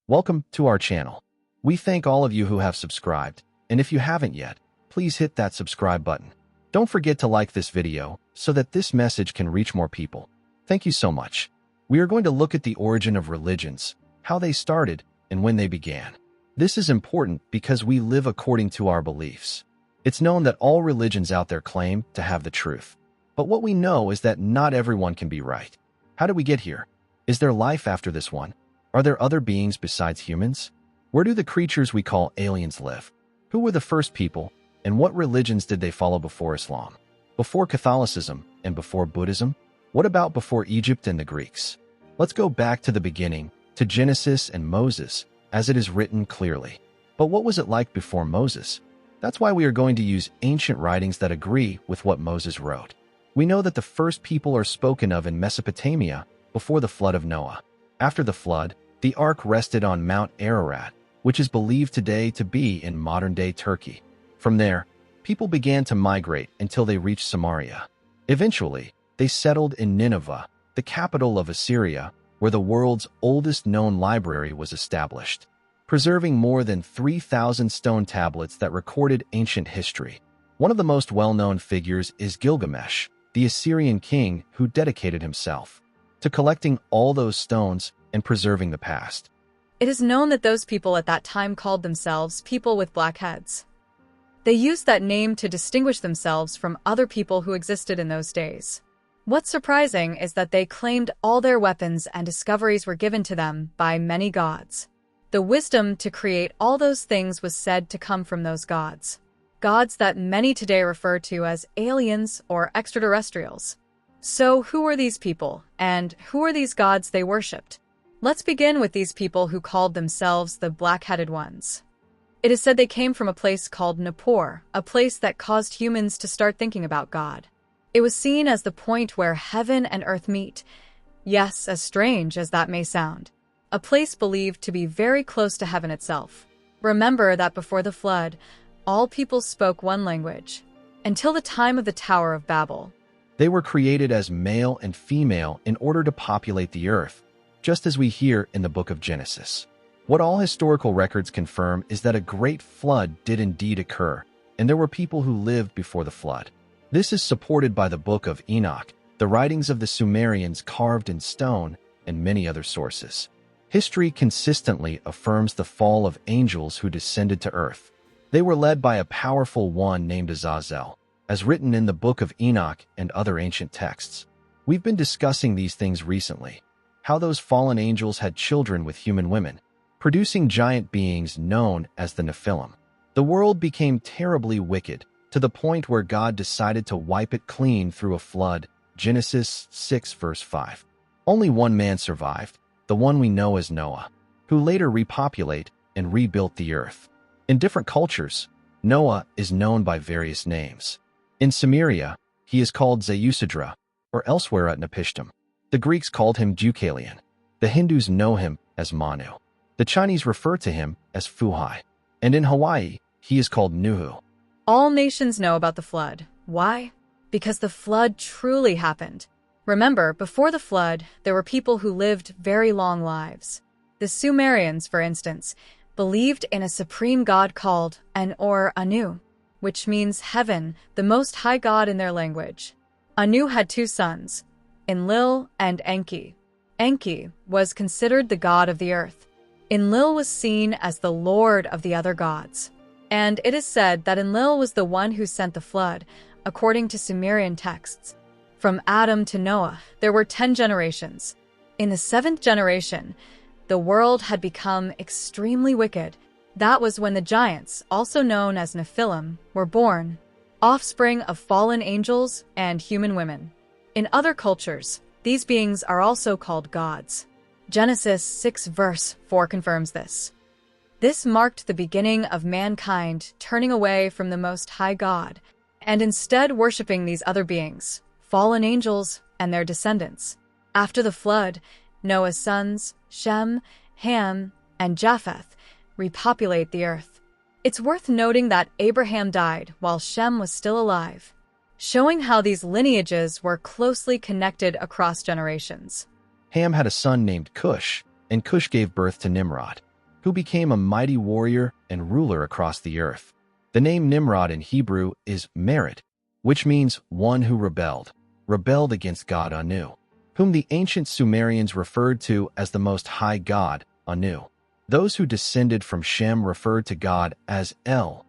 Welcome to our channel. We thank all of you who have subscribed, and if you haven't yet, please hit that subscribe button. Don't forget to like this video so that this message can reach more people. Thank you so much. We are going to look at the origin of religions, how they started, and when they began. This is important because we live according to our beliefs. It's known that all religions out there claim to have the truth. But what we know is that not everyone can be right. How did we get here? Is there life after this one? Are there other beings besides humans? Where do the creatures we call aliens live? Who were the first people, and what religions did they follow before Islam? Before Catholicism and before Buddhism? What about before Egypt and the Greeks? Let's go back to the beginning, to Genesis and Moses, as it is written clearly. But what was it like before Moses? That's why we are going to use ancient writings that agree with what Moses wrote. We know that the first people are spoken of in Mesopotamia before the flood of Noah. After the flood, the ark rested on Mount Ararat, which is believed today to be in modern-day Turkey. From there, people began to migrate until they reached Samaria. Eventually, they settled in Nineveh, the capital of Assyria, where the world's oldest known library was established, preserving more than 3,000 stone tablets that recorded ancient history. One of the most well-known figures is Gilgamesh, the Assyrian king who dedicated himself to collecting all those stones and preserving the past. It is known that those people at that time called themselves people with black heads. They used that name to distinguish themselves from other people who existed in those days. What's surprising is that they claimed all their weapons and discoveries were given to them by many gods. The wisdom to create all those things was said to come from those gods. Gods that many today refer to as aliens or extraterrestrials. So who were these people, and who are these gods they worshipped? Let's begin with these people who called themselves the black-headed ones. It is said they came from a place called Nippur, a place that caused humans to start thinking about God. It was seen as the point where heaven and earth meet. Yes, as strange as that may sound. A place believed to be very close to heaven itself. Remember that before the flood, all people spoke one language, until the time of the Tower of Babel. They were created as male and female in order to populate the earth, just as we hear in the book of Genesis. What all historical records confirm is that a great flood did indeed occur, and there were people who lived before the flood. This is supported by the book of Enoch, the writings of the Sumerians carved in stone, and many other sources. History consistently affirms the fall of angels who descended to earth. They were led by a powerful one named Azazel, as written in the book of Enoch and other ancient texts. We've been discussing these things recently, how those fallen angels had children with human women, producing giant beings known as the Nephilim. The world became terribly wicked, to the point where God decided to wipe it clean through a flood, Genesis 6 verse 5. Only one man survived, the one we know as Noah, who later repopulated and rebuilt the earth. In different cultures, Noah is known by various names. In Sumeria, he is called Zeusidra, or elsewhere at Napishtim. The Greeks called him Deucalion. The Hindus know him as Manu. The Chinese refer to him as Fuhai. And in Hawaii, he is called Nuhu. All nations know about the flood. Why? Because the flood truly happened. Remember, before the flood, there were people who lived very long lives. The Sumerians, for instance, believed in a supreme god called An or Anu, which means heaven, the most high god in their language. Anu had two sons, Enlil and Enki. Enki was considered the god of the earth. Enlil was seen as the lord of the other gods. And it is said that Enlil was the one who sent the flood, according to Sumerian texts. From Adam to Noah, there were 10 generations. In the 7th generation, the world had become extremely wicked. That was when the giants, also known as Nephilim, were born, offspring of fallen angels and human women. In other cultures, these beings are also called gods. Genesis 6 verse 4 confirms this. This marked the beginning of mankind turning away from the Most High God and instead worshiping these other beings, fallen angels and their descendants. After the flood, Noah's sons, Shem, Ham, and Japheth, repopulate the earth. It's worth noting that Abraham died while Shem was still alive, showing how these lineages were closely connected across generations. Ham had a son named Cush, and Cush gave birth to Nimrod. who became a mighty warrior and ruler across the earth. The name Nimrod in Hebrew is merit, which means one who rebelled against God Anu, whom the ancient Sumerians referred to as the Most High God, Anu. Those who descended from Shem referred to God as El,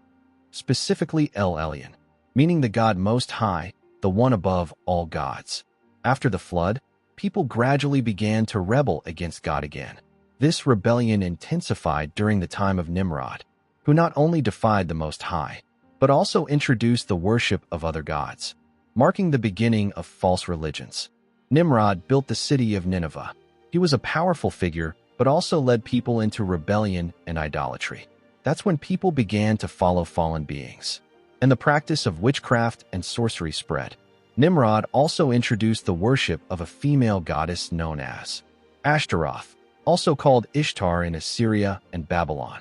specifically El Elyon, meaning the God Most High, the one above all gods. After the flood, people gradually began to rebel against God again. This rebellion intensified during the time of Nimrod, who not only defied the Most High, but also introduced the worship of other gods, marking the beginning of false religions. Nimrod built the city of Nineveh. He was a powerful figure, but also led people into rebellion and idolatry. That's when people began to follow fallen beings, and the practice of witchcraft and sorcery spread. Nimrod also introduced the worship of a female goddess known as Ashtaroth, also called Ishtar in Assyria and Babylon.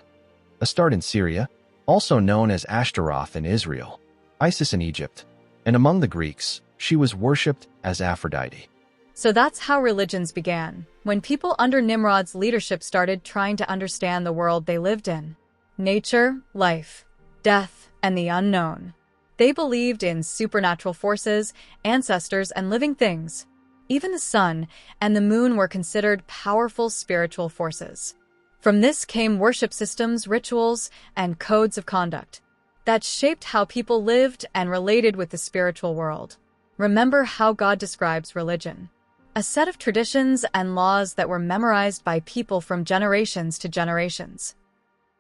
Astarte in Syria, also known as Ashtaroth in Israel, Isis in Egypt, and among the Greeks, she was worshipped as Aphrodite. So that's how religions began, when people under Nimrod's leadership started trying to understand the world they lived in. Nature, life, death, and the unknown. They believed in supernatural forces, ancestors, and living things. Even the sun and the moon were considered powerful spiritual forces. From this came worship systems, rituals, and codes of conduct that shaped how people lived and related with the spiritual world. Remember how God describes religion: a set of traditions and laws that were memorized by people from generations to generations.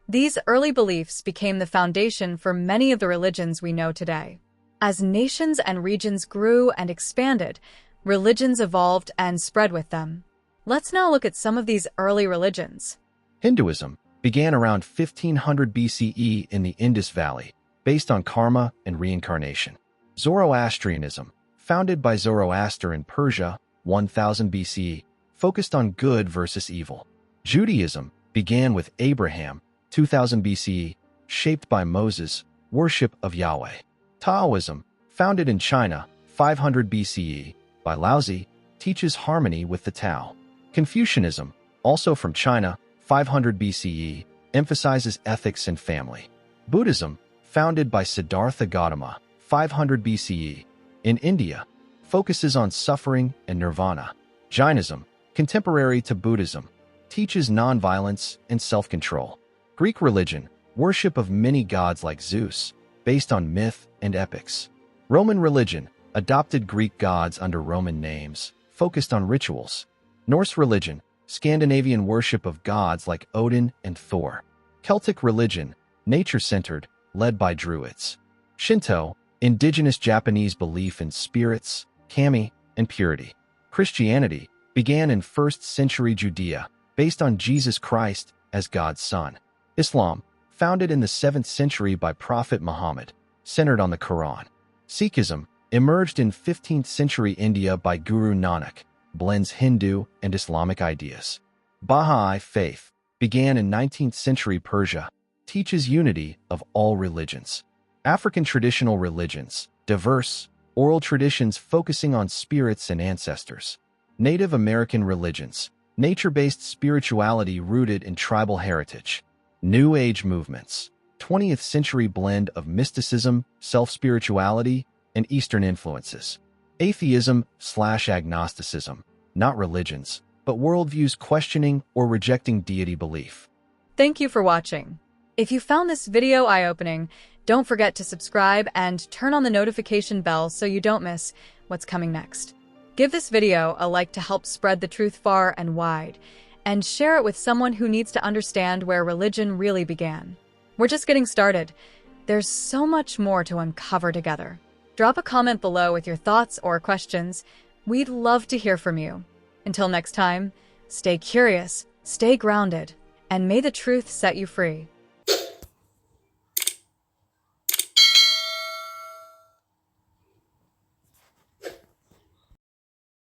These early beliefs became the foundation for many of the religions we know today. As nations and regions grew and expanded, religions evolved and spread with them. Let's now look at some of these early religions. Hinduism began around 1500 BCE in the Indus Valley, based on karma and reincarnation. Zoroastrianism, founded by Zoroaster in Persia, 1000 BCE, focused on good versus evil. Judaism began with Abraham, 2000 BCE, shaped by Moses, worship of Yahweh. Taoism, founded in China, 500 BCE, by Laozi, teaches harmony with the Tao. Confucianism, also from China, 500 BCE, emphasizes ethics and family. Buddhism, founded by Siddhartha Gautama, 500 BCE, in India, focuses on suffering and nirvana. Jainism, contemporary to Buddhism, teaches nonviolence and self-control. Greek religion, worship of many gods like Zeus, based on myth and epics. Roman religion, adopted Greek gods under Roman names, focused on rituals. Norse religion, Scandinavian worship of gods like Odin and Thor. Celtic religion, nature-centered, led by Druids. Shinto, indigenous Japanese belief in spirits, kami, and purity. Christianity began in 1st century Judea, based on Jesus Christ as God's Son. Islam, founded in the 7th century by Prophet Muhammad, centered on the Quran. Sikhism, emerged in 15th century India by Guru Nanak, blends Hindu and Islamic ideas. Baha'i faith began in 19th century Persia, teaches unity of all religions. African traditional religions, diverse, oral traditions focusing on spirits and ancestors. Native American religions, nature-based spirituality rooted in tribal heritage. New Age movements, 20th century blend of mysticism, self-spirituality, and Eastern influences. Atheism/agnosticism, not religions, but worldviews questioning or rejecting deity belief. Thank you for watching. If you found this video eye-opening, don't forget to subscribe and turn on the notification bell so you don't miss what's coming next. Give this video a like to help spread the truth far and wide, and share it with someone who needs to understand where religion really began. We're just getting started. There's so much more to uncover together. Drop a comment below with your thoughts or questions. We'd love to hear from you. Until next time, stay curious, stay grounded, and may the truth set you free.